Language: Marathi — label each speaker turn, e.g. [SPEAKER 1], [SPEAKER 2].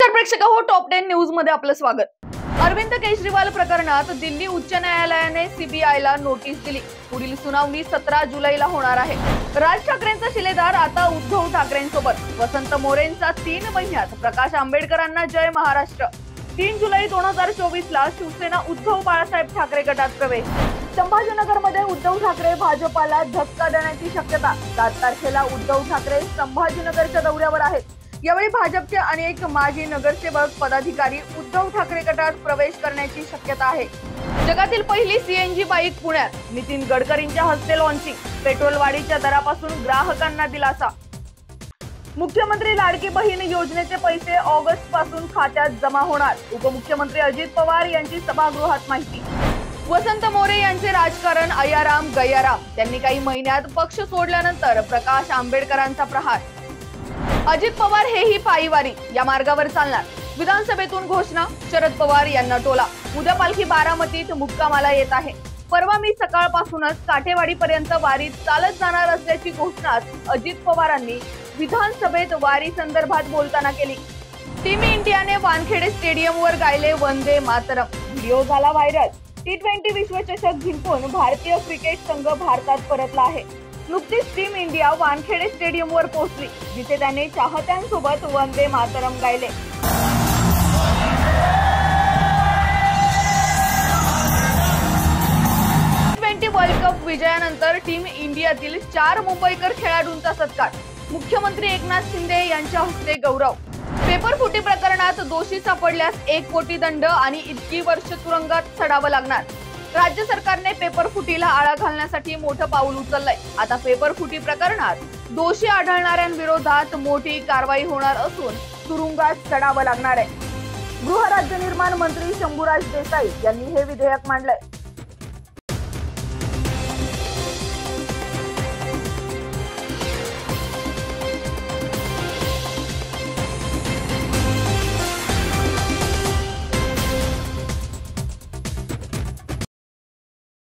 [SPEAKER 1] नमस्कार प्रेक्षक हो, टॉप 10 न्यूज मध्ये आपलं स्वागत। अरविंद केजरीवाल प्रकरणात दिल्ली उच्च न्यायालयाने सीबीआयला नोटीस दिली। पुढील सुनावणी 17 जुलैला होणार आहे। राज ठाकरेंचा शिलेदार आता उद्धव ठाकरेंसोबत। वसंत मोरेंचा 3 महिन्यात प्रकाश आंबेडकरांना जय महाराष्ट्र। 3 जुलै 2024 ला शिवसेना उद्धव बाळासाहेब ठाकरे गटात प्रवेश। संभाजीनगरमध्ये उद्धव ठाकरे भाजपाला धक्का देण्याची शक्यता। 7 तारखेला उद्धव ठाकरे संभाजीनगरच्या दौऱ्यावर आहेत। यावेळी भाजपचे अनेक माजी नगरसेवक पदाधिकारी उद्धव ठाकरे गटात प्रवेश करण्याची शक्यता आहे। जगातील पहिली सीएनजी बाईक पुण्यात, नितीन गडकरींच्या हस्ते लॉन्चिंग। पेट्रोल वाढीच्या दरापासून ग्राहकांना दिलासा। मुख्यमंत्री लाडकी बहीण योजनेचे पैसे ऑगस्ट पासून खात्यात जमा होणार। उपमुख्यमंत्री अजित पवार यांची सभागृहात माहिती। वसंत मोरे यांचे राजकारण अयाराम गयाराम। त्यांनी काही महिन्यात पक्ष सोडल्यानंतर प्रकाश आंबेडकरांचा प्रहार। अजित पवार हेही पायीवारी या मार्गावर चालणार। विधानसभेतून घोषणा, शरद पवार यांना टोला। उद्या पालखी बारामतीत मुक्कामाला येत आहे। परवा मी सकाळपासूनच काठेवाडीपर्यंत वारीत चालत जाणार असल्याची घोषणा अजित पवारांनी विधानसभेत वारी संदर्भात बोलताना केली। टीम इंडियाने वानखेडे स्टेडियमवर गायले वंदे मातरम। व्हिडिओ झाला व्हायरल। T20 विश्वचषक जिंकून भारतीय क्रिकेट संघ भारतात परतला आहे। नुकतीच टीम इंडिया वानखेडे स्टेडियमवर पोहोचली, जिथे त्याने चाहत्यांसोबत वंदे मातरम गायले। T20 वर्ल्ड कप विजयानंतर टीम इंडियातील 4 मुंबईकर खेळाडूंचा सत्कार। मुख्यमंत्री एकनाथ शिंदे यांच्या हस्ते गौरव। पेपरफुटी प्रकरणात दोषी सापडल्यास 1 कोटी दंड आणि इतकी वर्ष तुरुंगात चढावं लागणार। राज्य सरकारने पेपरफुटीला आळा घालण्यासाठी मोठं पाऊल उचललंय। आता पेपरफुटी प्रकरणात दोषी आढळणाऱ्यांविरोधात मोठी कारवाई होणार असून तुरुंगात चढावं लागणार आहे। गृह राज्य निर्माण मंत्री शंभूराज देसाई यांनी हे विधेयक मांडलंय।